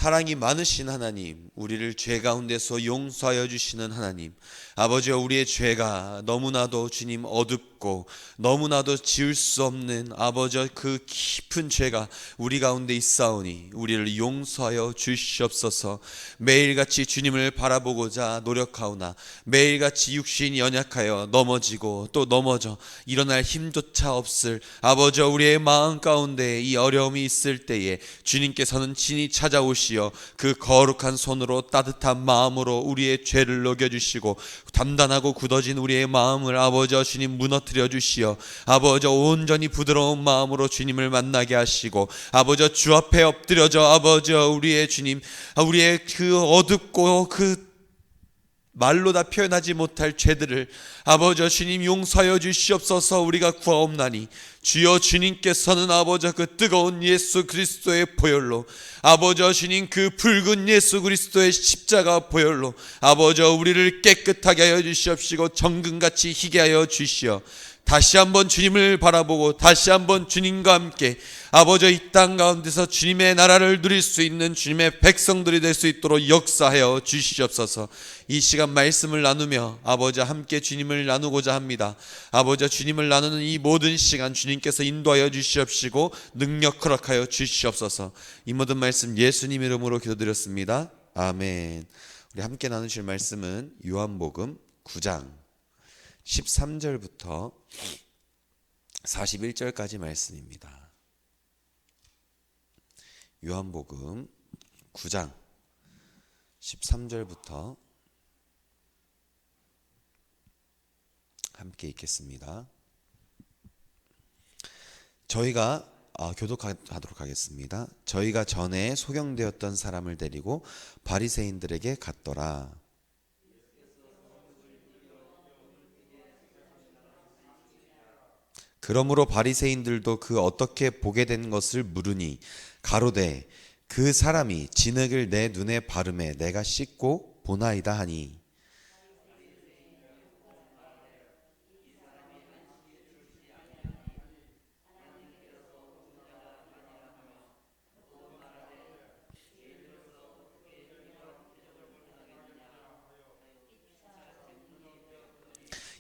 사랑이 많으신 하나님, 우리를 죄 가운데서 용서하여 주시는 하나님, 아버지여, 우리의 죄가 너무나도 주님 어둡고 너무나도 지울 수 없는 아버지여 그 깊은 죄가 우리 가운데 있사오니 우리를 용서하여 주시옵소서. 매일같이 주님을 바라보고자 노력하오나 매일같이 육신이 연약하여 넘어지고 또 넘어져 일어날 힘조차 없을 아버지여, 우리의 마음 가운데 이 어려움이 있을 때에 주님께서는 친히 찾아오시어 그 거룩한 손으로 따뜻한 마음으로 우리의 죄를 녹여주시고 단단하고 굳어진 우리의 마음을 아버지여 주님 무너뜨려 주시어 아버지여 온전히 부드러운 마음으로 주님을 만나게 하시고 아버지여 주 앞에 엎드려져 아버지여 우리의 주님, 우리의 그 어둡고 그 말로 다 표현하지 못할 죄들을 아버지여 주님 용서하여 주시옵소서. 우리가 구하옵나니 주여, 주님께서는 아버지여 그 뜨거운 예수 그리스도의 보혈로 아버지여 주님 그 붉은 예수 그리스도의 십자가 보혈로 아버지여 우리를 깨끗하게 하여 주시옵시고 정금같이 희게 하여 주시어 다시 한번 주님을 바라보고 다시 한번 주님과 함께 아버지여 이 땅 가운데서 주님의 나라를 누릴 수 있는 주님의 백성들이 될 수 있도록 역사하여 주시옵소서. 이 시간 말씀을 나누며 아버지여 함께 주님을 나누고자 합니다. 아버지여 주님을 나누는 이 모든 시간 주님께서 인도하여 주시옵시고 능력 허락하여 주시옵소서. 이 모든 말씀 예수님 이름으로 기도드렸습니다. 아멘. 우리 함께 나누실 말씀은 요한복음 9장 13절부터 41절까지 말씀입니다. 요한복음 9장 13절부터 함께 읽겠습니다. 저희가 교독하도록 하겠습니다. 저희가 전에 소경되었던 사람을 데리고 바리새인들에게 갔더라. 그러므로 바리새인들도 그 어떻게 보게 된 것을 물으니 가로되 그 사람이 진흙을 내 눈에 바르매 내가 씻고 보나이다 하니,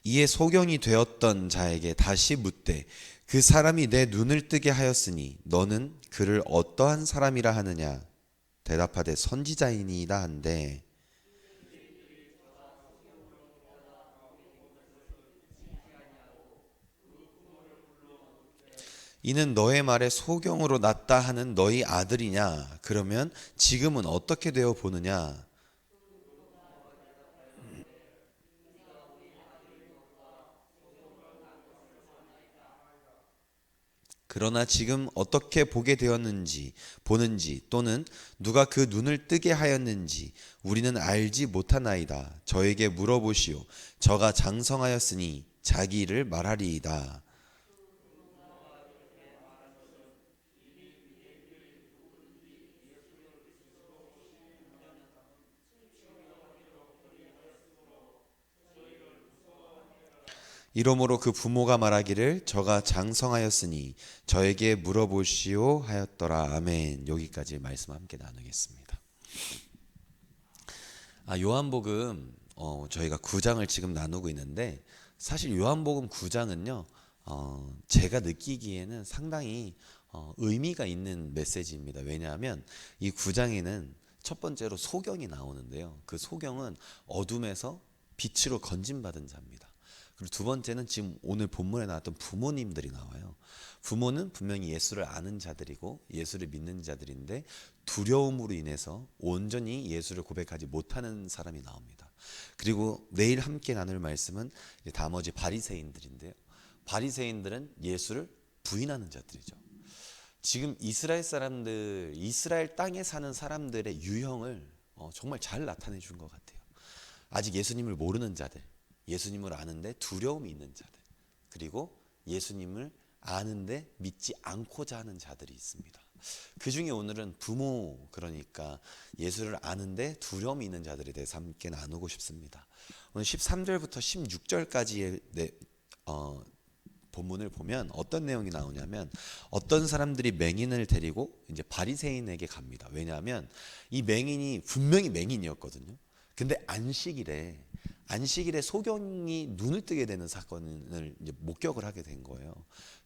이에 소경이 되었던 자에게 다시 묻되 그 사람이 내 눈을 뜨게 하였으니 너는 그를 어떠한 사람이라 하느냐. 대답하되 선지자이니이다 한데, 이는 너의 말에 소경으로 났다 하는 너희 아들이냐. 그러면 지금은 어떻게 되어 보느냐. 그러나 지금 어떻게 보게 되었는지 보는지 또는 누가 그 눈을 뜨게 하였는지 우리는 알지 못하나이다. 저에게 물어보시오. 저가 장성하였으니 자기 일을 말하리이다. 이러므로 그 부모가 말하기를 저가 장성하였으니 저에게 물어보시오 하였더라. 아멘. 여기까지 말씀 함께 나누겠습니다. 요한복음 저희가 9장을 지금 나누고 있는데, 사실 요한복음 9장은요 제가 느끼기에는 상당히 의미가 있는 메시지입니다. 왜냐하면 이 9장에는 첫 번째로 소경이 나오는데요, 그 소경은 어둠에서 빛으로 건진받은 자입니다. 그리고 두 번째는 지금 오늘 본문에 나왔던 부모님들이 나와요. 부모는 분명히 예수를 아는 자들이고 예수를 믿는 자들인데 두려움으로 인해서 온전히 예수를 고백하지 못하는 사람이 나옵니다. 그리고 내일 함께 나눌 말씀은 나머지 바리새인들인데요, 바리새인들은 예수를 부인하는 자들이죠. 지금 이스라엘 사람들, 이스라엘 땅에 사는 사람들의 유형을 정말 잘 나타내 준 것 같아요. 아직 예수님을 모르는 자들, 예수님을 아는데 두려움이 있는 자들, 그리고 예수님을 아는데 믿지 않고자 하는 자들이 있습니다. 그 중에 오늘은 부모, 그러니까 예수를 아는데 두려움이 있는 자들에 대해서 함께 나누고 싶습니다. 오늘 13절부터 16절까지의 본문을 보면 어떤 내용이 나오냐면 어떤 사람들이 맹인을 데리고 이제 바리새인에게 갑니다. 왜냐하면 이 맹인이 분명히 맹인이었거든요. 근데 안식일에 소경이 눈을 뜨게 되는 사건을 이제 목격을 하게 된 거예요.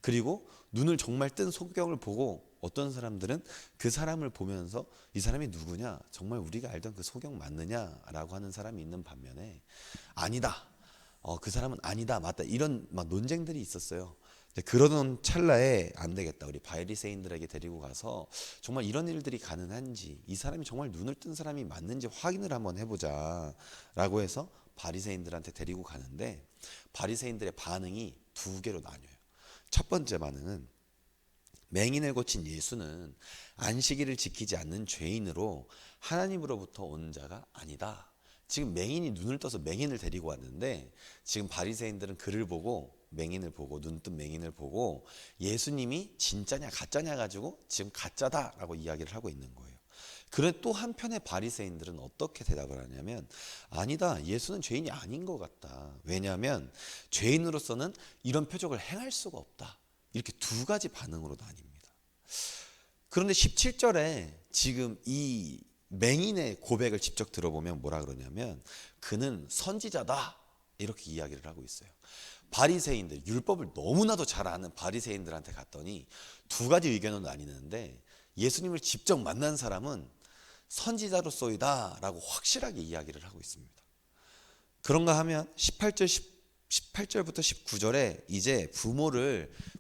그리고 눈을 정말 뜬 소경을 보고 어떤 사람들은 그 사람을 보면서 이 사람이 누구냐? 정말 우리가 알던 그 소경 맞느냐라고 하는 사람이 있는 반면에 아니다. 그 사람은 아니다, 맞다, 이런 막 논쟁들이 있었어요. 그러던 찰나에 안 되겠다, 우리 바리새인들에게 데리고 가서 정말 이런 일들이 가능한지, 이 사람이 정말 눈을 뜬 사람이 맞는지 확인을 한번 해보자라고 해서 바리새인들한테 데리고 가는데 바리새인들의 반응이 두 개로 나뉘어요. 첫 번째 반응은 맹인을 고친 예수는 안식일을 지키지 않는 죄인으로 하나님으로부터 온 자가 아니다. 지금 맹인이 눈을 떠서 맹인을 데리고 왔는데 지금 바리새인들은 그를 보고, 맹인을 보고, 눈뜬 맹인을 보고 예수님이 진짜냐 가짜냐 가지고 지금 가짜다라고 이야기를 하고 있는 거예요. 그런데 또 한편의 바리새인들은 어떻게 대답을 하냐면 아니다, 예수는 죄인이 아닌 것 같다. 왜냐하면 죄인으로서는 이런 표적을 행할 수가 없다. 이렇게 두 가지 반응으로 나뉩니다. 그런데 17절에 지금 이 맹인의 고백을 직접 들어보면 뭐라 그러냐면 그는 선지자다, 이렇게 이야기를 하고 있어요. 바리새인들, 율법을 너무나도 잘 아는 바리새인들한테 갔더니 두 가지 의견으로 나뉘는데 예수님을 직접 만난 사람은 선지자로서이다 라고 확실하게 이야기를 하고 있습니다. 그런가 하면 18절부터 19절에 이제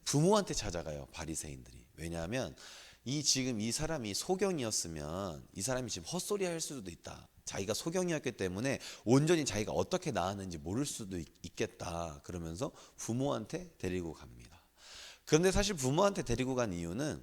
부모한테 찾아가요, 바리새인들이. 왜냐하면 지금 이 사람이 소경이었으면 이 사람이 지금 헛소리 할 수도 있다. 자기가 소경이었기 때문에 온전히 자기가 어떻게 나았는지 모를 수도 있겠다. 그러면서 부모한테 데리고 갑니다. 그런데 사실 부모한테 데리고 간 이유는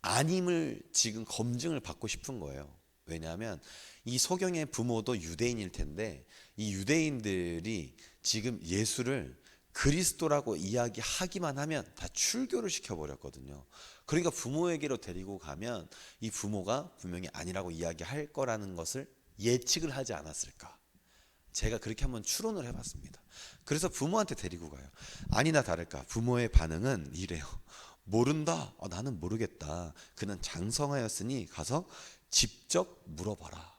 아님을 지금 검증을 받고 싶은 거예요. 왜냐하면 이 소경의 부모도 유대인일 텐데 이 유대인들이 지금 예수를 그리스도라고 이야기하기만 하면 다 출교를 시켜버렸거든요. 그러니까 부모에게로 데리고 가면 이 부모가 분명히 아니라고 이야기할 거라는 것을 예측을 하지 않았을까. 제가 그렇게 한번 추론을 해봤습니다. 그래서 부모한테 데리고 가요. 아니나 다를까 부모의 반응은 이래요. 모른다. 나는 모르겠다. 그는 장성하였으니 가서 직접 물어봐라.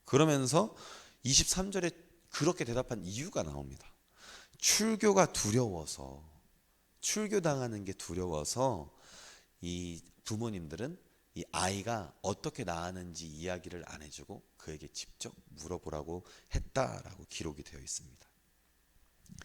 그러면서 23절에 그렇게 대답한 이유가 나옵니다. 출교당하는 게 두려워서 이 부모님들은 이 아이가 어떻게 나았는지 이야기를 안 해주고 그에게 직접 물어보라고 했다라고 기록이 되어 있습니다.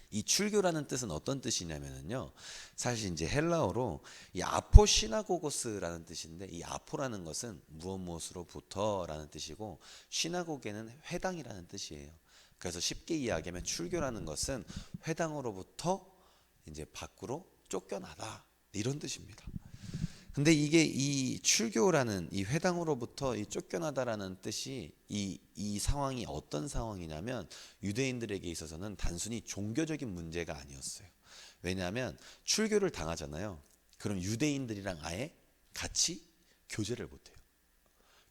이 출교라는 뜻은 어떤 뜻이냐면요, 사실 이제 헬라어로 이 아포 시나고고스라는 뜻인데 이 아포라는 것은 무엇으로부터라는 뜻이고 시나고게는 회당이라는 뜻이에요. 그래서 쉽게 이야기하면 출교라는 것은 회당으로부터 이제 밖으로 쫓겨나다, 이런 뜻입니다. 근데 이게 이 출교라는 이 회당으로부터 이 쫓겨나다라는 뜻이 이 상황이 어떤 상황이냐면 유대인들에게 있어서는 단순히 종교적인 문제가 아니었어요. 왜냐하면 출교를 당하잖아요. 그럼 유대인들이랑 아예 같이 교제를 못해요.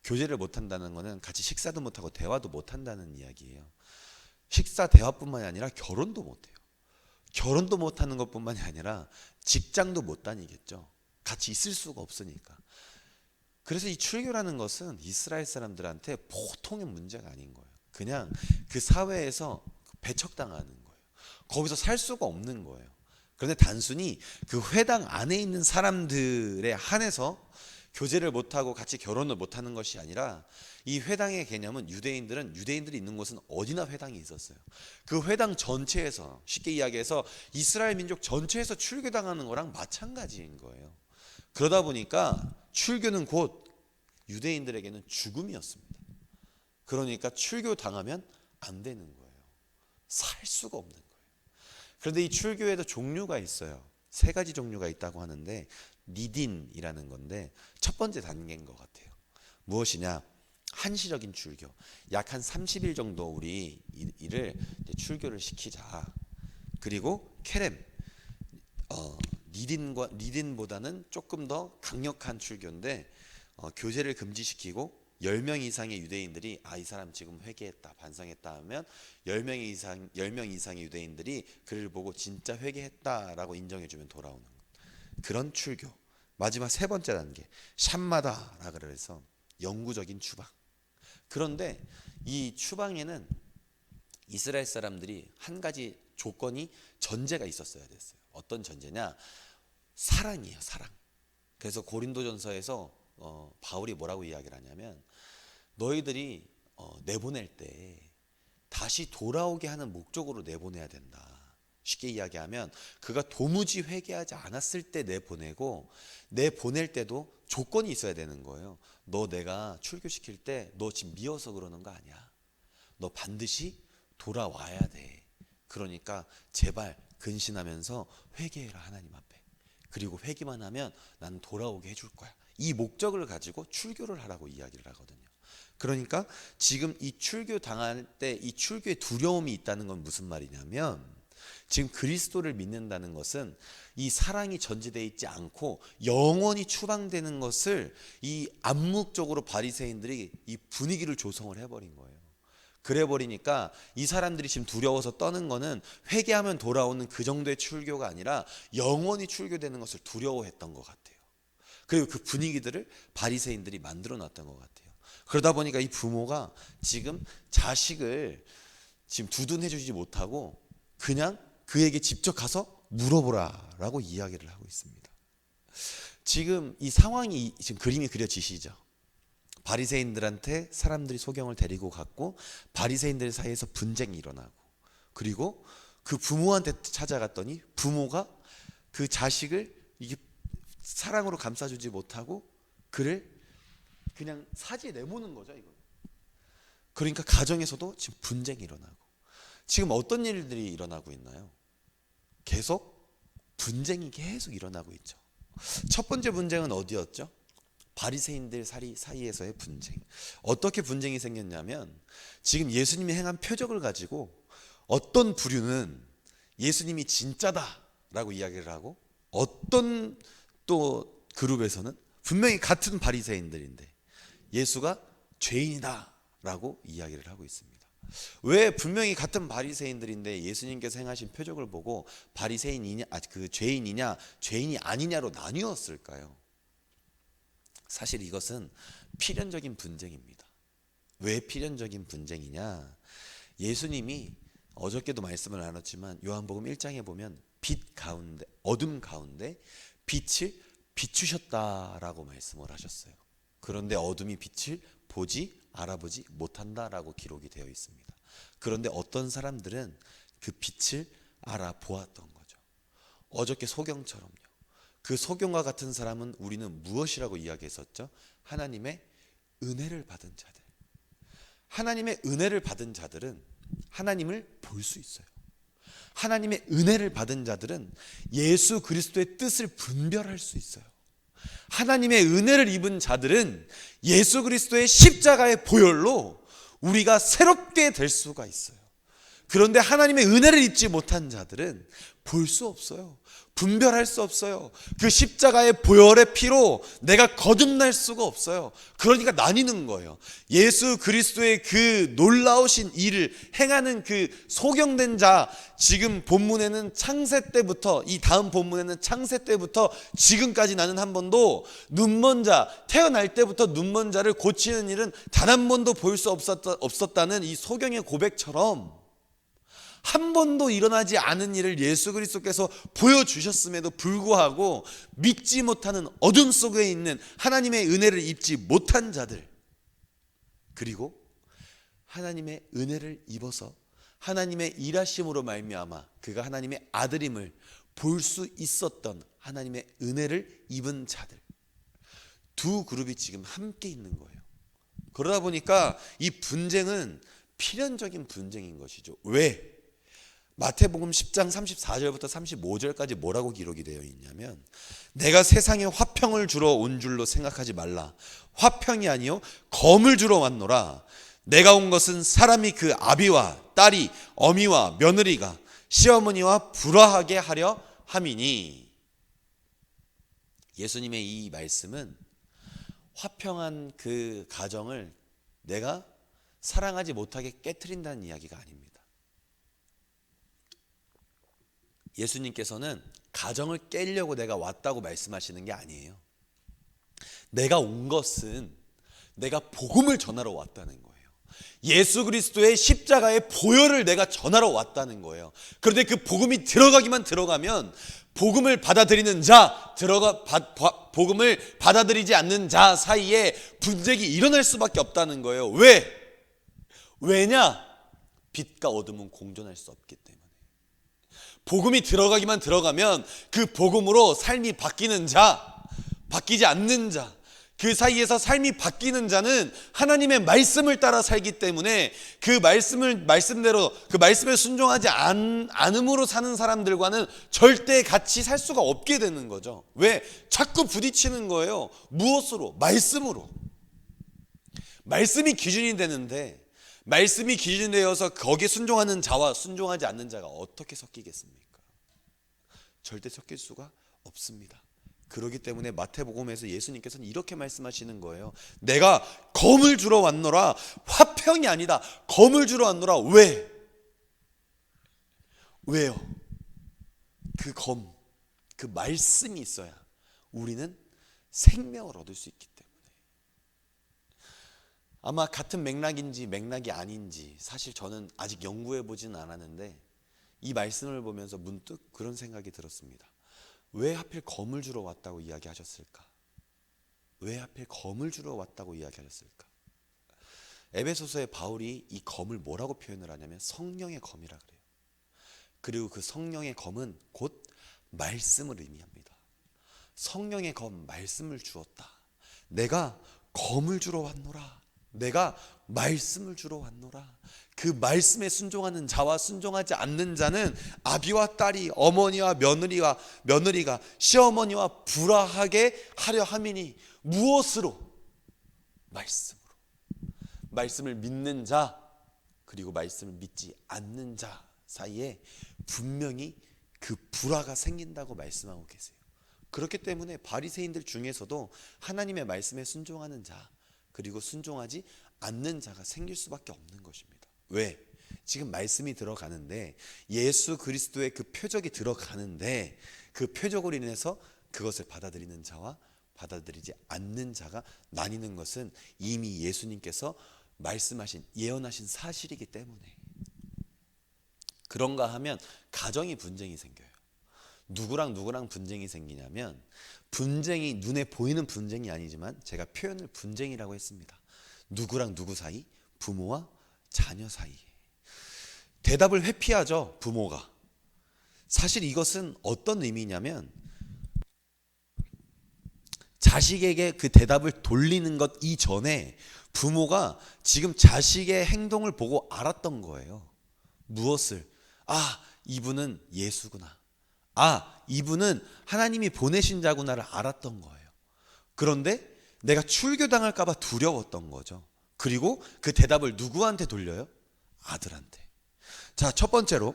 교제를 못한다는 것은 같이 식사도 못하고 대화도 못한다는 이야기예요. 식사 대화뿐만이 아니라 결혼도 못해요. 결혼도 못하는 것뿐만이 아니라 직장도 못 다니겠죠. 같이 있을 수가 없으니까. 그래서 이 출교라는 것은 이스라엘 사람들한테 보통의 문제가 아닌 거예요. 그냥 그 사회에서 배척당하는 거예요. 거기서 살 수가 없는 거예요. 그런데 단순히 그 회당 안에 있는 사람들에 한해서 교제를 못하고 같이 결혼을 못하는 것이 아니라 이 회당의 개념은 유대인들이 있는 곳은 어디나 회당이 있었어요. 그 회당 전체에서, 쉽게 이야기해서 이스라엘 민족 전체에서 출교당하는 거랑 마찬가지인 거예요. 그러다 보니까 출교는 곧 유대인들에게는 죽음이었습니다. 그러니까 출교당하면 안 되는 거예요. 살 수가 없는 거예요. 그런데 이 출교에도 종류가 있어요. 세 가지 종류가 있다고 하는데 니딘이라는 건데 첫 번째 단계인 것 같아요. 무엇이냐? 한시적인 출교. 약 한 30일 정도 우리 이를 출교를 시키자. 그리고 케렘. 니딘보다는 조금 더 강력한 출교인데 교제를 금지시키고 10명 이상의 유대인들이 이 사람 지금 회개했다, 반성했다 하면 10명 이상의 유대인들이 그를 보고 진짜 회개했다라고 인정해주면 돌아오는 그런 출교. 마지막 세 번째 단계, 샴마다라 그래서 영구적인 추방. 그런데 이 추방에는 이스라엘 사람들이 한 가지 조건이, 전제가 있었어야 됐어요. 어떤 전제냐? 사랑이에요, 사랑. 그래서 고린도전서에서 바울이 뭐라고 이야기를 하냐면, 너희들이 내보낼 때 다시 돌아오게 하는 목적으로 내보내야 된다. 쉽게 이야기하면 그가 도무지 회개하지 않았을 때 내보내고, 내보낼 때도 조건이 있어야 되는 거예요. 너 내가 출교시킬 때 너 지금 미워서 그러는 거 아니야. 너 반드시 돌아와야 돼. 그러니까 제발 근신하면서 회개해라, 하나님 앞에. 그리고 회개만 하면 난 돌아오게 해줄 거야. 이 목적을 가지고 출교를 하라고 이야기를 하거든요. 그러니까 지금 이 출교 당할 때 이 출교에 두려움이 있다는 건 무슨 말이냐면, 지금 그리스도를 믿는다는 것은 이 사랑이 전제되어 있지 않고 영원히 추방되는 것을 이 암묵적으로 바리새인들이 이 분위기를 조성을 해버린 거예요. 그래 버리니까 이 사람들이 지금 두려워서 떠는 거는 회개하면 돌아오는 그 정도의 출교가 아니라 영원히 출교되는 것을 두려워했던 것 같아요. 그리고 그 분위기들을 바리새인들이 만들어 놨던 것 같아요. 그러다 보니까 이 부모가 지금 자식을 지금 두둔해 주지 못하고 그냥 그에게 직접 가서 물어보라라고 이야기를 하고 있습니다. 지금 이 상황이, 지금 그림이 그려지시죠? 바리새인들한테 사람들이 소경을 데리고 갔고, 바리새인들 사이에서 분쟁이 일어나고, 그리고 그 부모한테 찾아갔더니 부모가 그 자식을 이게 사랑으로 감싸주지 못하고 그를 그냥 사지에 내모는 거죠, 이거. 그러니까 가정에서도 지금 분쟁이 일어나고, 지금 어떤 일들이 일어나고 있나요? 계속 분쟁이 계속 일어나고 있죠. 첫 번째 분쟁은 어디였죠? 바리새인들 사이에서의 분쟁. 어떻게 분쟁이 생겼냐면, 지금 예수님이 행한 표적을 가지고 어떤 부류는 예수님이 진짜다라고 이야기를 하고, 어떤 또 그룹에서는 분명히 같은 바리새인들인데 예수가 죄인이다라고 이야기를 하고 있습니다. 왜 분명히 같은 바리새인들인데 예수님께서 행하신 표적을 보고 바리새인이냐, 그 죄인이냐, 죄인이 아니냐로 나뉘었을까요? 사실 이것은 필연적인 분쟁입니다. 왜 필연적인 분쟁이냐? 예수님이 어저께도 말씀을 나눴지만 요한복음 1장에 보면 빛 가운데, 어둠 가운데 빛을 비추셨다라고 말씀을 하셨어요. 그런데 어둠이 빛을 보지 알아보지 못한다라고 기록이 되어 있습니다. 그런데 어떤 사람들은 그 빛을 알아보았던 거죠. 어저께 소경처럼요. 그 소경과 같은 사람은 우리는 무엇이라고 이야기했었죠? 하나님의 은혜를 받은 자들. 하나님의 은혜를 받은 자들은 하나님을 볼 수 있어요. 하나님의 은혜를 받은 자들은 예수 그리스도의 뜻을 분별할 수 있어요. 하나님의 은혜를 입은 자들은 예수 그리스도의 십자가의 보혈로 우리가 새롭게 될 수가 있어요. 그런데 하나님의 은혜를 입지 못한 자들은 볼 수 없어요. 분별할 수 없어요. 그 십자가의 보혈의 피로 내가 거듭날 수가 없어요. 그러니까 나뉘는 거예요. 예수 그리스도의 그 놀라우신 일을 행하는 그 소경된 자, 지금 본문에는 창세 때부터, 이 다음 본문에는 창세 때부터 지금까지 나는 한 번도 눈먼 자, 태어날 때부터 눈먼 자를 고치는 일은 단 한 번도 볼 수 없었다는 이 소경의 고백처럼, 한 번도 일어나지 않은 일을 예수 그리스도께서 보여주셨음에도 불구하고 믿지 못하는 어둠 속에 있는 하나님의 은혜를 입지 못한 자들, 그리고 하나님의 은혜를 입어서 하나님의 일하심으로 말미암아 그가 하나님의 아들임을 볼 수 있었던 하나님의 은혜를 입은 자들, 두 그룹이 지금 함께 있는 거예요. 그러다 보니까 이 분쟁은 필연적인 분쟁인 것이죠. 왜? 마태복음 10장 34절부터 35절까지 뭐라고 기록이 되어 있냐면, 내가 세상에 화평을 주러 온 줄로 생각하지 말라. 화평이 아니요 검을 주러 왔노라. 내가 온 것은 사람이 그 아비와 딸이, 어미와 며느리가 시어머니와 불화하게 하려 함이니. 예수님의 이 말씀은 화평한 그 가정을 내가 사랑하지 못하게 깨트린다는 이야기가 아닙니다. 예수님께서는 가정을 깨려고 내가 왔다고 말씀하시는 게 아니에요. 내가 온 것은 내가 복음을 전하러 왔다는 거예요. 예수 그리스도의 십자가의 보혈을 내가 전하러 왔다는 거예요. 그런데 그 복음이 들어가면 복음을 받아들이는 자, 복음을 받아들이지 않는 자 사이에 분쟁이 일어날 수밖에 없다는 거예요. 왜냐? 빛과 어둠은 공존할 수 없기 때문에. 복음이 들어가면 그 복음으로 삶이 바뀌는 자, 바뀌지 않는 자, 그 사이에서 삶이 바뀌는 자는 하나님의 말씀을 따라 살기 때문에 그 말씀대로 그 말씀에 순종하지 않음으로 사는 사람들과는 절대 같이 살 수가 없게 되는 거죠. 왜? 자꾸 부딪히는 거예요. 무엇으로? 말씀으로. 말씀이 기준이 되는데, 말씀이 기준이 되어서 거기에 순종하는 자와 순종하지 않는 자가 어떻게 섞이겠습니까? 절대 섞일 수가 없습니다. 그렇기 때문에 마태복음에서 예수님께서는 이렇게 말씀하시는 거예요. 내가 검을 주러 왔노라. 화평이 아니다. 검을 주러 왔노라. 왜요? 그 말씀이 있어야 우리는 생명을 얻을 수 있기 때문에. 아마 같은 맥락인지 맥락이 아닌지 사실 저는 아직 연구해 보지는 않았는데 이 말씀을 보면서 문득 그런 생각이 들었습니다. 왜 하필 검을 주러 왔다고 이야기하셨을까? 왜 하필 검을 주러 왔다고 이야기하셨을까? 에베소서의 바울이 이 검을 뭐라고 표현을 하냐면 성령의 검이라 그래요. 그리고 그 성령의 검은 곧 말씀을 의미합니다. 성령의 검, 말씀을 주었다. 내가 검을 주러 왔노라. 내가 말씀을 주러 왔노라. 그 말씀에 순종하는 자와 순종하지 않는 자는 아비와 딸이, 어머니와 며느리가 시어머니와 불화하게 하려 함이니 무엇으로? 말씀으로. 말씀을 믿는 자 그리고 말씀을 믿지 않는 자 사이에 분명히 그 불화가 생긴다고 말씀하고 계세요. 그렇기 때문에 바리새인들 중에서도 하나님의 말씀에 순종하는 자 그리고 순종하지 않는 자가 생길 수밖에 없는 것입니다. 왜? 지금 말씀이 들어가는데 예수 그리스도의 그 표적이 들어가는데 그 표적으로 인해서 그것을 받아들이는 자와 받아들이지 않는 자가 나뉘는 것은 이미 예수님께서 말씀하신 예언하신 사실이기 때문에. 그런가 하면 가정이 분쟁이 생겨요. 누구랑 분쟁이 생기냐면 분쟁이 눈에 보이는 분쟁이 아니지만 제가 표현을 분쟁이라고 했습니다. 누구랑 누구 사이? 부모와 자녀 사이. 대답을 회피하죠, 부모가. 사실 이것은 어떤 의미냐면 자식에게 그 대답을 돌리는 것 이전에 부모가 지금 자식의 행동을 보고 알았던 거예요. 무엇을? 이분은 예수구나. 이분은 하나님이 보내신 자구나를 알았던 거예요. 그런데 내가 출교당할까 봐 두려웠던 거죠. 그리고 그 대답을 누구한테 돌려요? 아들한테. 자, 첫 번째로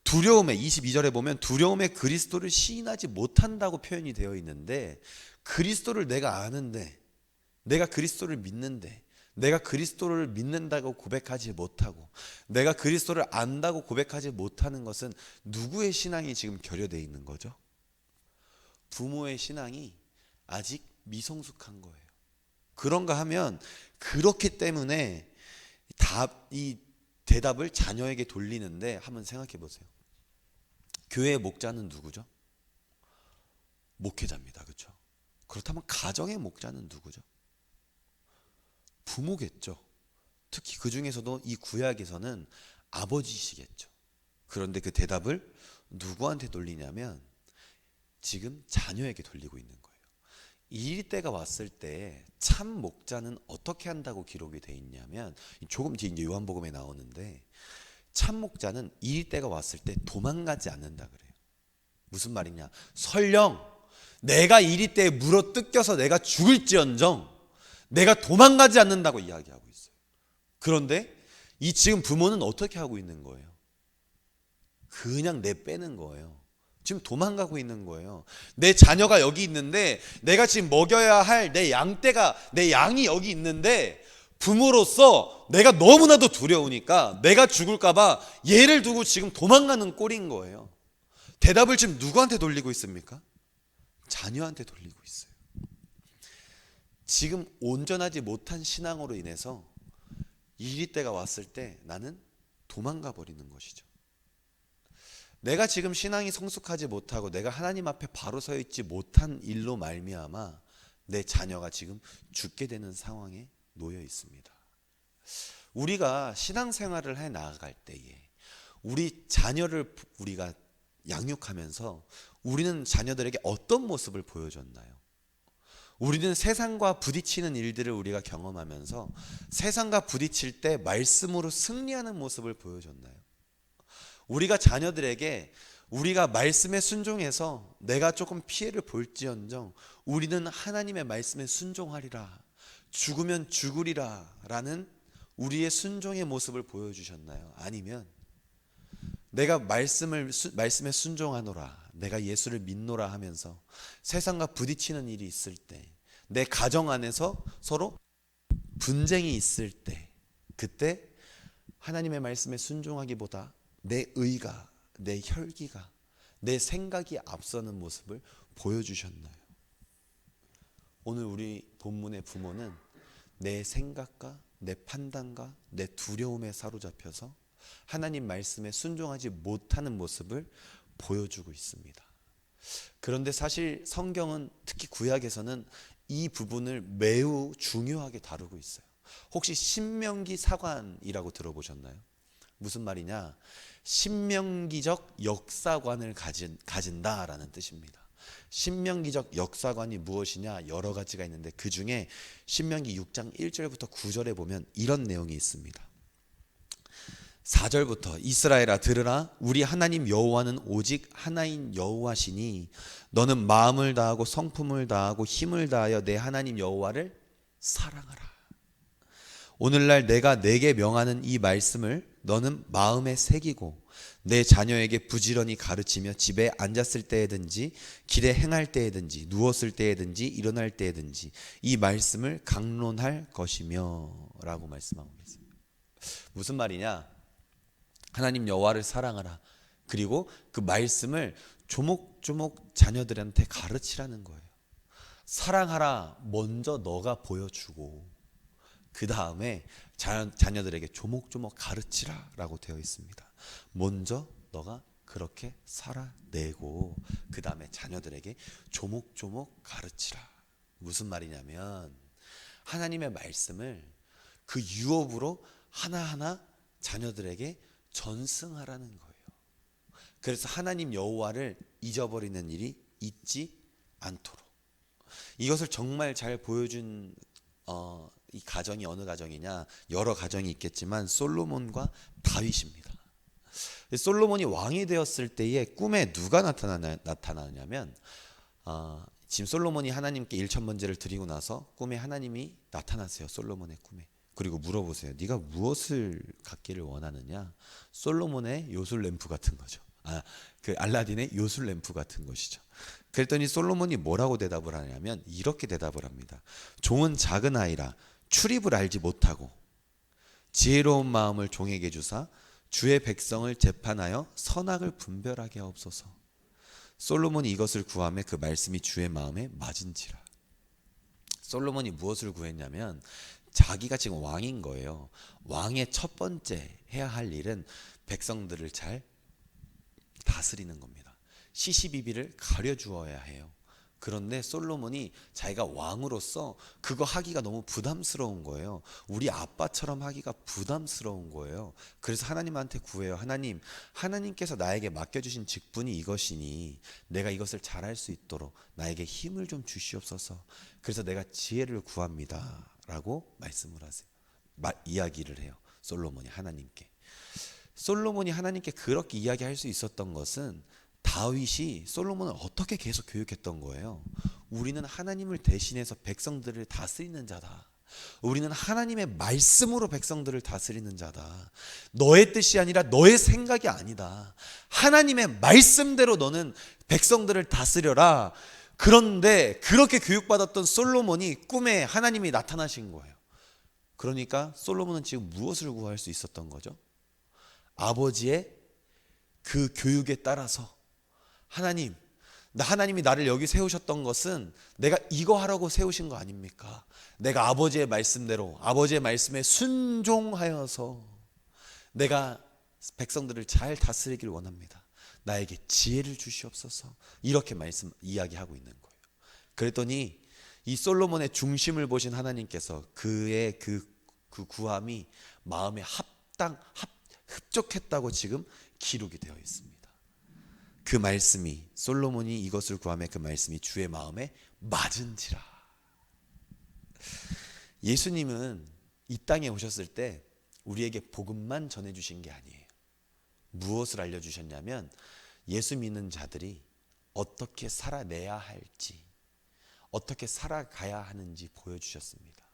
두려움에 22절에 보면 두려움에 그리스도를 시인하지 못한다고 표현이 되어 있는데 그리스도를 내가 아는데 내가 그리스도를 믿는데 내가 그리스도를 믿는다고 고백하지 못하고 내가 그리스도를 안다고 고백하지 못하는 것은 누구의 신앙이 지금 결여되어 있는 거죠? 부모의 신앙이 아직 미성숙한 거예요. 그런가 하면 그렇기 때문에 이 대답을 자녀에게 돌리는데 한번 생각해 보세요. 교회의 목자는 누구죠? 목회자입니다. 그렇죠? 그렇다면 가정의 목자는 누구죠? 부모겠죠. 특히 그 중에서도 이 구약에서는 아버지시겠죠. 그런데 그 대답을 누구한테 돌리냐면 지금 자녀에게 돌리고 있는 거예요. 이 때가 왔을 때 참 목자는 어떻게 한다고 기록이 되어 있냐면 조금 뒤에 이제 요한복음에 나오는데 참 목자는 이 때가 왔을 때 도망가지 않는다 그래요. 무슨 말이냐? 설령 내가 이 때에 물어 뜯겨서 내가 죽을지언정 내가 도망가지 않는다고 이야기하고 있어요. 그런데 이 지금 부모는 어떻게 하고 있는 거예요? 그냥 내빼는 거예요. 지금 도망가고 있는 거예요. 내 자녀가 여기 있는데 내가 지금 먹여야 할 내 양이 여기 있는데 부모로서 내가 너무나도 두려우니까 내가 죽을까 봐 얘를 두고 지금 도망가는 꼴인 거예요. 대답을 지금 누구한테 돌리고 있습니까? 자녀한테 돌리고 있어요. 지금 온전하지 못한 신앙으로 인해서 이리 때가 왔을 때 나는 도망가 버리는 것이죠. 내가 지금 신앙이 성숙하지 못하고 내가 하나님 앞에 바로 서 있지 못한 일로 말미암아 내 자녀가 지금 죽게 되는 상황에 놓여 있습니다. 우리가 신앙생활을 해 나아갈 때에 우리 자녀를 우리가 양육하면서 우리는 자녀들에게 어떤 모습을 보여줬나요? 우리는 세상과 부딪히는 일들을 우리가 경험하면서 세상과 부딪힐 때 말씀으로 승리하는 모습을 보여줬나요? 우리가 자녀들에게 우리가 말씀에 순종해서 내가 조금 피해를 볼지언정 우리는 하나님의 말씀에 순종하리라, 죽으면 죽으리라 라는 우리의 순종의 모습을 보여주셨나요? 아니면 내가 말씀에 순종하노라, 내가 예수를 믿노라 하면서 세상과 부딪히는 일이 있을 때, 내 가정 안에서 서로 분쟁이 있을 때, 그때 하나님의 말씀에 순종하기보다 내 의가, 내 혈기가, 내 생각이 앞서는 모습을 보여주셨나요? 오늘 우리 본문의 부모는 내 생각과 내 판단과 내 두려움에 사로잡혀서 하나님 말씀에 순종하지 못하는 모습을 보여주고 있습니다. 그런데 사실 성경은 특히 구약에서는 이 부분을 매우 중요하게 다루고 있어요. 혹시 신명기 사관이라고 들어보셨나요? 무슨 말이냐? 신명기적 역사관을 가진다라는 뜻입니다. 신명기적 역사관이 무엇이냐? 여러 가지가 있는데 그 중에 신명기 6장 1절부터 9절에 보면 이런 내용이 있습니다. 4절부터 이스라엘아 들으라, 우리 하나님 여호와는 오직 하나인 여호와시니 너는 마음을 다하고 성품을 다하고 힘을 다하여 내 하나님 여호와를 사랑하라. 오늘날 내가 내게 명하는 이 말씀을 너는 마음에 새기고 내 자녀에게 부지런히 가르치며 집에 앉았을 때에든지 길에 행할 때에든지 누웠을 때에든지 일어날 때에든지 이 말씀을 강론할 것이며 라고 말씀하고 있습니다. 무슨 말이냐? 하나님 여호와를 사랑하라. 그리고 그 말씀을 조목조목 자녀들한테 가르치라는 거예요. 사랑하라 먼저 너가 보여주고 그 다음에 자녀들에게 조목조목 가르치라 라고 되어 있습니다. 먼저 너가 그렇게 살아내고 그 다음에 자녀들에게 조목조목 가르치라. 무슨 말이냐면 하나님의 말씀을 그 유업으로 하나하나 자녀들에게 전승하라는 거예요. 그래서 하나님 여호와를 잊어버리는 일이 있지 않도록, 이것을 정말 잘 보여준 이 가정이 어느 가정이냐? 여러 가정이 있겠지만 솔로몬과 다윗입니다. 솔로몬이 왕이 되었을 때에 꿈에 누가 나타나냐면 지금 솔로몬이 하나님께 1,000번제를 드리고 나서 꿈에 하나님이 나타나세요. 솔로몬의 꿈에. 그리고 물어보세요. 네가 무엇을 갖기를 원하느냐? 솔로몬의 요술 램프 같은 거죠. 그 알라딘의 요술 램프 같은 것이죠. 그랬더니 솔로몬이 뭐라고 대답을 하냐면 이렇게 대답을 합니다. 종은 작은 아이라 출입을 알지 못하고 지혜로운 마음을 종에게 주사 주의 백성을 재판하여 선악을 분별하게 하옵소서. 솔로몬이 이것을 구하매 그 말씀이 주의 마음에 맞은지라. 솔로몬이 무엇을 구했냐면 자기가 지금 왕인 거예요. 왕의 첫 번째 해야 할 일은 백성들을 잘 다스리는 겁니다. 시시비비를 가려주어야 해요. 그런데 솔로몬이 자기가 왕으로서 그거 하기가 너무 부담스러운 거예요. 우리 아빠처럼 하기가 부담스러운 거예요. 그래서 하나님한테 구해요. 하나님께서 나에게 맡겨주신 직분이 이것이니 내가 이것을 잘할 수 있도록 나에게 힘을 좀 주시옵소서. 그래서 내가 지혜를 구합니다 라고 말씀을 하세요. 이야기를 해요. 솔로몬이 하나님께. 솔로몬이 하나님께 그렇게 이야기할 수 있었던 것은 다윗이 솔로몬을 어떻게 계속 교육했던 거예요. 우리는 하나님을 대신해서 백성들을 다스리는 자다. 우리는 하나님의 말씀으로 백성들을 다스리는 자다. 너의 뜻이 아니라 너의 생각이 아니다. 하나님의 말씀대로 너는 백성들을 다스려라. 그런데 그렇게 교육받았던 솔로몬이 꿈에 하나님이 나타나신 거예요. 그러니까 솔로몬은 지금 무엇을 구할 수 있었던 거죠? 아버지의 그 교육에 따라서 하나님이 나를 여기 세우셨던 것은 내가 이거 하라고 세우신 거 아닙니까? 내가 아버지의 말씀대로, 아버지의 말씀에 순종하여서 내가 백성들을 잘 다스리길 원합니다. 나에게 지혜를 주시옵소서. 이렇게 이야기하고 있는 거예요. 그랬더니 이 솔로몬의 중심을 보신 하나님께서 그의 그 구함이 마음에 흡족했다고 지금 기록이 되어 있습니다. 그 말씀이, 솔로몬이 이것을 구하며 그 말씀이 주의 마음에 맞은지라. 예수님은 이 땅에 오셨을 때 우리에게 복음만 전해주신 게 아니에요. 무엇을 알려주셨냐면 예수 믿는 자들이 어떻게 살아내야 할지, 어떻게 살아가야 하는지 보여주셨습니다.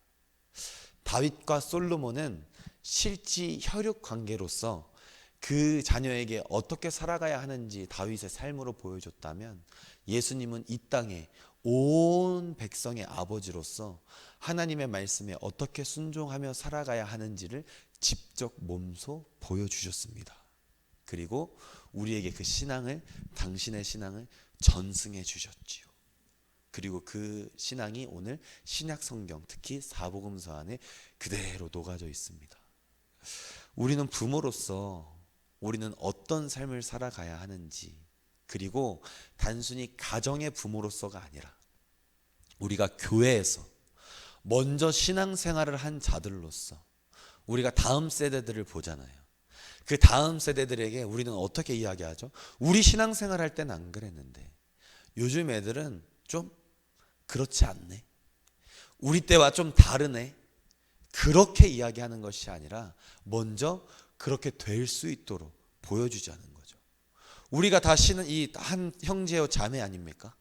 다윗과 솔로몬은 실지 혈육 관계로서 그 자녀에게 어떻게 살아가야 하는지 다윗의 삶으로 보여줬다면, 예수님은 이 땅에 온 백성의 아버지로서 하나님의 말씀에 어떻게 순종하며 살아가야 하는지를 직접 몸소 보여주셨습니다. 그리고 우리에게 그 신앙을, 당신의 신앙을 전승해 주셨지요. 그리고 그 신앙이 오늘 신약 성경, 특히 사복음서 안에 그대로 녹아져 있습니다. 우리는 부모로서 우리는 어떤 삶을 살아가야 하는지, 그리고 단순히 가정의 부모로서가 아니라 우리가 교회에서 먼저 신앙생활을 한 자들로서 우리가 다음 세대들을 보잖아요. 그 다음 세대들에게 우리는 어떻게 이야기하죠? 우리 신앙생활 할 때는 안 그랬는데 요즘 애들은 좀 그렇지 않네, 우리 때와 좀 다르네, 그렇게 이야기하는 것이 아니라 먼저 그렇게 될 수 있도록 보여주자는 거죠. 우리가 다 이 한 형제요 자매 아닙니까?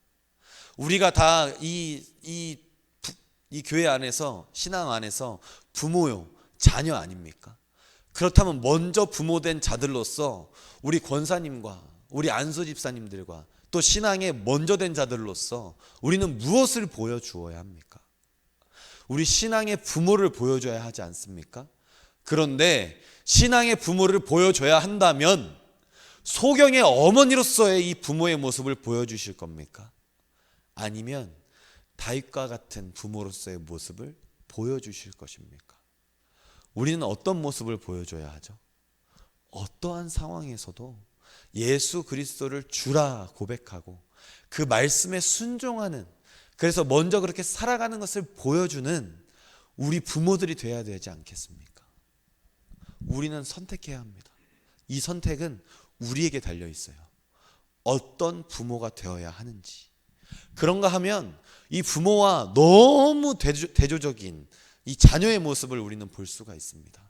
우리가 다 이 교회 안에서, 신앙 안에서 부모요 자녀 아닙니까? 그렇다면 먼저 부모된 자들로서 우리 권사님과 우리 안수 집사님들과 또 신앙에 먼저 된 자들로서 우리는 무엇을 보여주어야 합니까? 우리 신앙의 부모를 보여줘야 하지 않습니까? 그런데 신앙의 부모를 보여줘야 한다면 소경의 어머니로서의 이 부모의 모습을 보여주실 겁니까? 아니면 다윗과 같은 부모로서의 모습을 보여주실 것입니까? 우리는 어떤 모습을 보여줘야 하죠? 어떠한 상황에서도 예수 그리스도를 주라 고백하고 그 말씀에 순종하는, 그래서 먼저 그렇게 살아가는 것을 보여주는 우리 부모들이 돼야 되지 않겠습니까? 우리는 선택해야 합니다. 이 선택은 우리에게 달려 있어요. 어떤 부모가 되어야 하는지. 그런가 하면 이 부모와 너무 대조적인 이 자녀의 모습을 우리는 볼 수가 있습니다.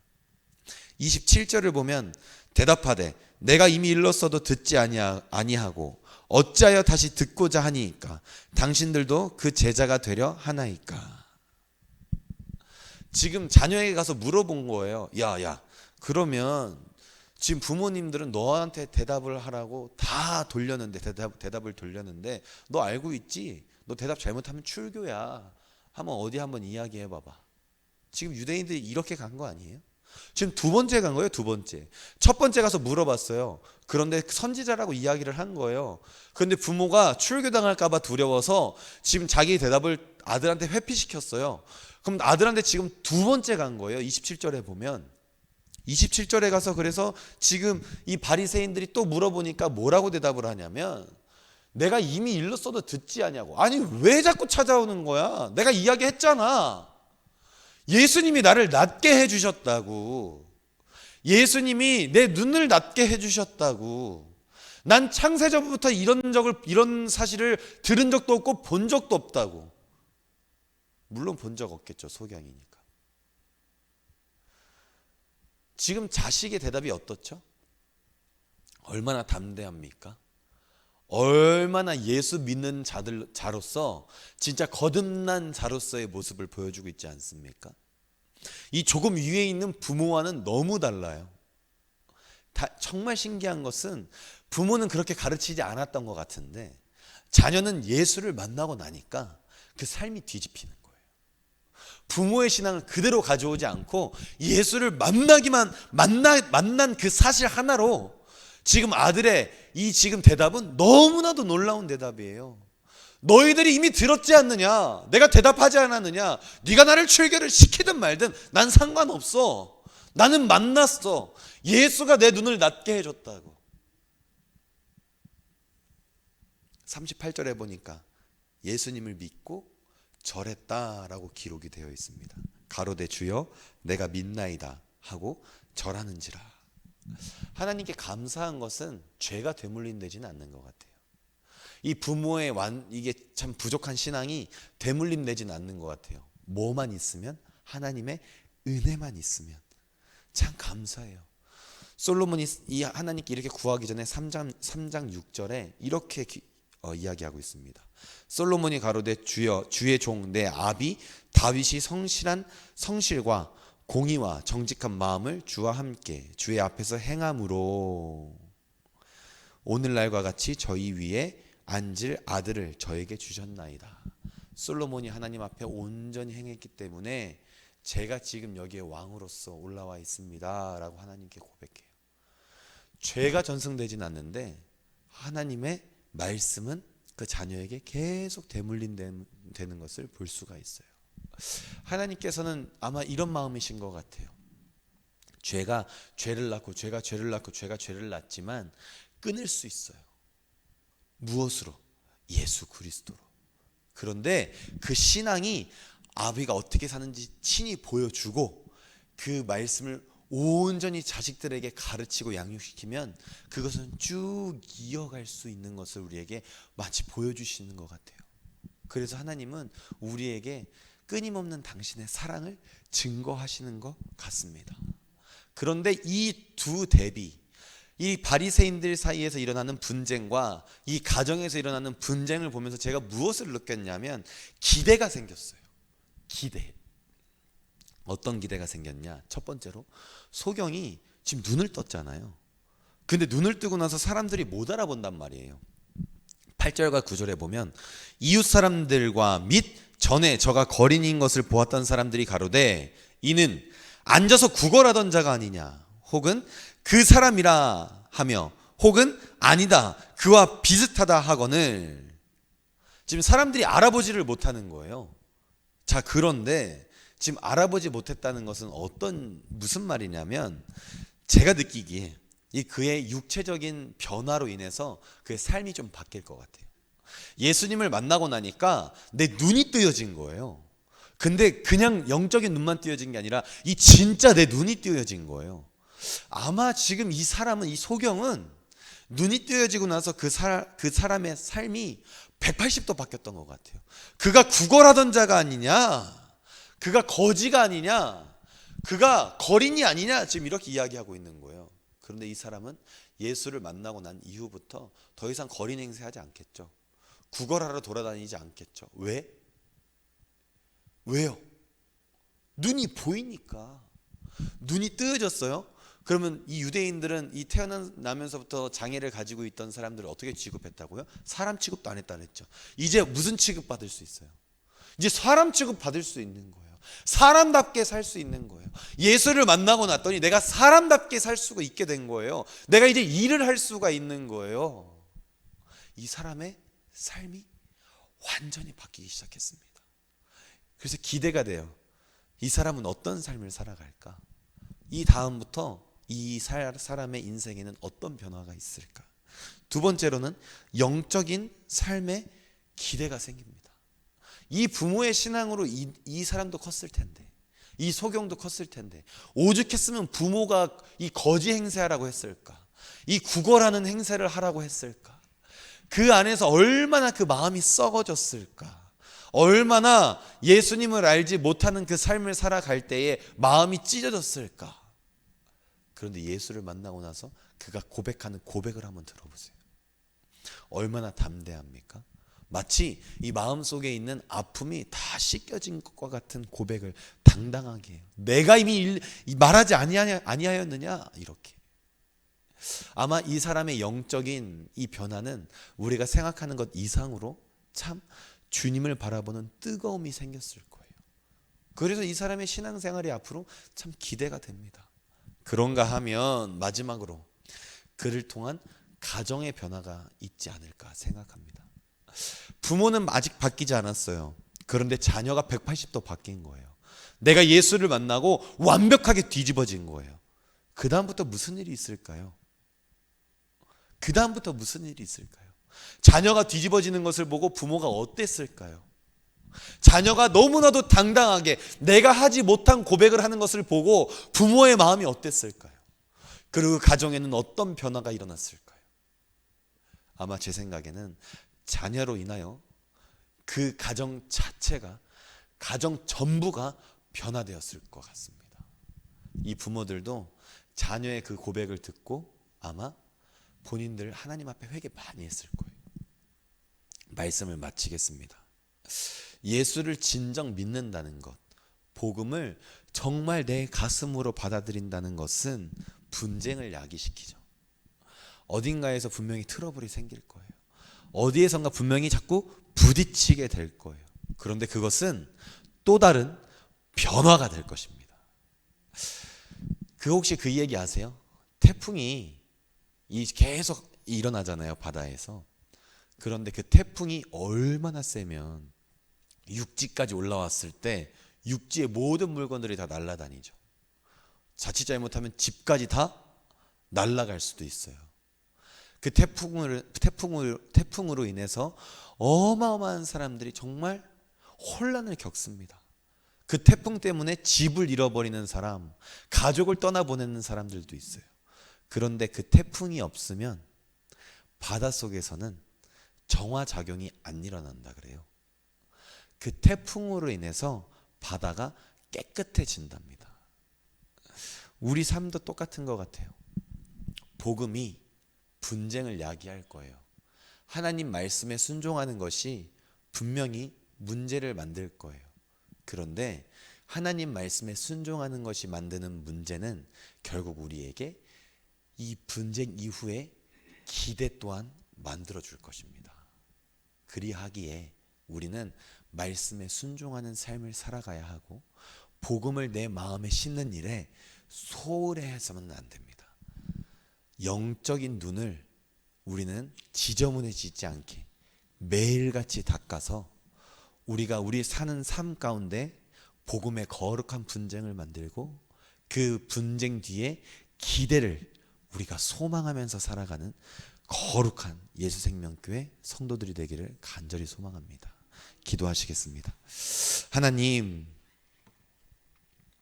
27절을 보면 대답하되 내가 이미 일렀어도 듣지 아니하고 어찌하여 다시 듣고자 하니까 당신들도 그 제자가 되려 하나이까. 지금 자녀에게 가서 물어본 거예요. 야, 그러면 지금 부모님들은 너한테 대답을 하라고 다 돌렸는데, 대답을 돌렸는데 너 알고 있지? 너 대답 잘못하면 출교야. 어디 한번 이야기해 봐봐. 지금 유대인들이 이렇게 간 거 아니에요? 지금 두 번째 간 거예요. 두 번째. 첫 번째 가서 물어봤어요. 그런데 선지자라고 이야기를 한 거예요. 그런데 부모가 출교당할까 봐 두려워서 지금 자기 대답을 아들한테 회피시켰어요. 그럼 아들한테 지금 두 번째 간 거예요. 27절에 보면 27절에 가서, 그래서 지금 이 바리새인들이 또 물어보니까 뭐라고 대답을 하냐면 내가 이미 일렀어도 듣지 아니하고. 아니 왜 자꾸 찾아오는 거야? 내가 이야기했잖아. 예수님이 나를 낫게 해주셨다고. 예수님이 내 눈을 낫게 해주셨다고. 난 창세전부터 이런 사실을 들은 적도 없고 본 적도 없다고. 물론 본 적 없겠죠, 소경이니까. 지금 자식의 대답이 어떻죠? 얼마나 담대합니까? 얼마나 예수 믿는 자로서 진짜 거듭난 자로서의 모습을 보여주고 있지 않습니까? 이 조금 위에 있는 부모와는 너무 달라요. 정말 신기한 것은 부모는 그렇게 가르치지 않았던 것 같은데 자녀는 예수를 만나고 나니까 그 삶이 뒤집히는 거예요. 부모의 신앙을 그대로 가져오지 않고 예수를 만난 그 사실 하나로 지금 아들의 이 지금 대답은 너무나도 놀라운 대답이에요. 너희들이 이미 들었지 않느냐? 내가 대답하지 않았느냐? 네가 나를 출교를 시키든 말든 난 상관없어. 나는 만났어. 예수가 내 눈을 낫게 해줬다고. 38절에 보니까 예수님을 믿고 절했다라고 기록이 되어 있습니다. 가로되 주여 내가 믿나이다 하고 절하는지라. 하나님께 감사한 것은 죄가 되물림되지는 않는 것 같아요. 이 부모의 이게 참 부족한 신앙이 되물림되지는 않는 것 같아요. 뭐만 있으면 하나님의 은혜만 있으면 참 감사해요. 솔로몬이 이 하나님께 이렇게 구하기 전에 3장 6절에 이렇게 이야기하고 있습니다. 솔로몬이 가로되 주여 주의 종 내 아비 다윗이 성실한 성실과 공의와 정직한 마음을 주와 함께 주의 앞에서 행함으로 오늘날과 같이 저희 위에 앉을 아들을 저에게 주셨나이다. 솔로몬이 하나님 앞에 온전히 행했기 때문에 제가 지금 여기에 왕으로서 올라와 있습니다 라고 하나님께 고백해요. 죄가 전승되진 않는데 하나님의 말씀은 그 자녀에게 계속 되물림되는 것을 볼 수가 있어요. 하나님께서는 아마 이런 마음이신 것 같아요. 죄가 죄를 낳고 죄가 죄를 낳고 죄가 죄를 낳지만 끊을 수 있어요. 무엇으로? 예수 그리스도로. 그런데 그 신앙이 아비가 어떻게 사는지 친히 보여주고 그 말씀을 온전히 자식들에게 가르치고 양육시키면 그것은 쭉 이어갈 수 있는 것을 우리에게 마치 보여주시는 것 같아요. 그래서 하나님은 우리에게 끊임없는 당신의 사랑을 증거하시는 것 같습니다. 그런데 이 두 대비, 이 바리새인들 사이에서 일어나는 분쟁과 이 가정에서 일어나는 분쟁을 보면서 제가 무엇을 느꼈냐면 기대가 생겼어요. 기대. 어떤 기대가 생겼냐? 첫 번째로 소경이 지금 눈을 떴잖아요. 근데 눈을 뜨고 나서 사람들이 못 알아본단 말이에요. 8절과 9절에 보면 이웃 사람들과 및 전에 저가 거린인 것을 보았던 사람들이 가로되 이는 앉아서 구걸하던 자가 아니냐 혹은 그 사람이라 하며 혹은 아니다 그와 비슷하다 하거늘. 지금 사람들이 알아보지를 못하는 거예요. 자, 그런데 지금 알아보지 못했다는 것은 무슨 말이냐면 제가 느끼기에 이 그의 육체적인 변화로 인해서 그의 삶이 좀 바뀔 것 같아요. 예수님을 만나고 나니까 내 눈이 뜨여진 거예요. 근데 그냥 영적인 눈만 뜨여진 게 아니라 이 진짜 내 눈이 뜨여진 거예요. 아마 지금 이 사람은, 이 소경은 눈이 뜨여지고 나서 그 사람의 삶이 180도 바뀌었던 것 같아요. 그가 구걸하던 자가 아니냐, 그가 거지가 아니냐, 그가 거린이 아니냐, 지금 이렇게 이야기하고 있는 거예요. 그런데 이 사람은 예수를 만나고 난 이후부터 더 이상 거린 행세하지 않겠죠. 구걸하러 돌아다니지 않겠죠. 왜? 왜요? 눈이 보이니까. 눈이 뜨여졌어요. 그러면 이 유대인들은 이 태어나면서부터 장애를 가지고 있던 사람들을 어떻게 취급했다고요? 사람 취급도 안 했다 그랬죠. 이제 무슨 취급 받을 수 있어요? 이제 사람 취급 받을 수 있는 거예요. 사람답게 살 수 있는 거예요. 예수를 만나고 났더니 내가 사람답게 살 수가 있게 된 거예요. 내가 이제 일을 할 수가 있는 거예요. 이 사람의 삶이 완전히 바뀌기 시작했습니다. 그래서 기대가 돼요. 이 사람은 어떤 삶을 살아갈까? 이 다음부터 이 사람의 인생에는 어떤 변화가 있을까? 두 번째로는 영적인 삶의 기대가 생깁니다. 이 부모의 신앙으로 이 사람도 컸을 텐데, 이 소경도 컸을 텐데, 오죽했으면 부모가 이 거지 행세하라고 했을까? 이 구걸하는 행세를 하라고 했을까? 그 안에서 얼마나 그 마음이 썩어졌을까? 얼마나 예수님을 알지 못하는 그 삶을 살아갈 때에 마음이 찢어졌을까? 그런데 예수를 만나고 나서 그가 고백하는 고백을 한번 들어보세요. 얼마나 담대합니까? 마치 이 마음속에 있는 아픔이 다 씻겨진 것과 같은 고백을 당당하게 해요. 내가 이미 말하지 아니하였느냐 이렇게. 아마 이 사람의 영적인 이 변화는 우리가 생각하는 것 이상으로 참 주님을 바라보는 뜨거움이 생겼을 거예요. 그래서 이 사람의 신앙생활이 앞으로 참 기대가 됩니다. 그런가 하면 마지막으로 그를 통한 가정의 변화가 있지 않을까 생각합니다. 부모는 아직 바뀌지 않았어요. 그런데 자녀가 180도 바뀐 거예요. 내가 예수를 만나고 완벽하게 뒤집어진 거예요. 그 다음부터 무슨 일이 있을까요? 그 다음부터 무슨 일이 있을까요? 자녀가 뒤집어지는 것을 보고 부모가 어땠을까요? 자녀가 너무나도 당당하게 내가 하지 못한 고백을 하는 것을 보고 부모의 마음이 어땠을까요? 그리고 그 가정에는 어떤 변화가 일어났을까요? 아마 제 생각에는 자녀로 인하여 그 가정 자체가, 가정 전부가 변화되었을 것 같습니다. 이 부모들도 자녀의 그 고백을 듣고 아마 본인들 하나님 앞에 회개 많이 했을 거예요. 말씀을 마치겠습니다. 예수를 진정 믿는다는 것, 복음을 정말 내 가슴으로 받아들인다는 것은 분쟁을 야기시키죠. 어딘가에서 분명히 트러블이 생길 거예요. 어디에선가 분명히 자꾸 부딪히게 될 거예요. 그런데 그것은 또 다른 변화가 될 것입니다. 혹시 그 얘기 아세요? 태풍이 계속 일어나잖아요, 바다에서. 그런데 그 태풍이 얼마나 세면 육지까지 올라왔을 때 육지의 모든 물건들이 다 날아다니죠. 자칫 잘못하면 집까지 다 날아갈 수도 있어요. 그 태풍으로 인해서 어마어마한 사람들이 정말 혼란을 겪습니다. 그 태풍 때문에 집을 잃어버리는 사람, 가족을 떠나보내는 사람들도 있어요. 그런데 그 태풍이 없으면 바닷속에서는 정화작용이 안 일어난다 그래요. 그 태풍으로 인해서 바다가 깨끗해진답니다. 우리 삶도 똑같은 것 같아요. 복음이 분쟁을 야기할 거예요. 하나님 말씀에 순종하는 것이 분명히 문제를 만들 거예요. 그런데 하나님 말씀에 순종하는 것이 만드는 문제는 결국 우리에게 이 분쟁 이후에 기대 또한 만들어 줄 것입니다. 그리하기에 우리는 말씀에 순종하는 삶을 살아가야 하고 복음을 내 마음에 심는 일에 소홀해서는 안 됩니다. 영적인 눈을 우리는 지저분해지지 않게 매일같이 닦아서 우리가 우리 사는 삶 가운데 복음의 거룩한 분쟁을 만들고 그 분쟁 뒤에 기대를 우리가 소망하면서 살아가는 거룩한 예수생명교회 성도들이 되기를 간절히 소망합니다. 기도하시겠습니다. 하나님,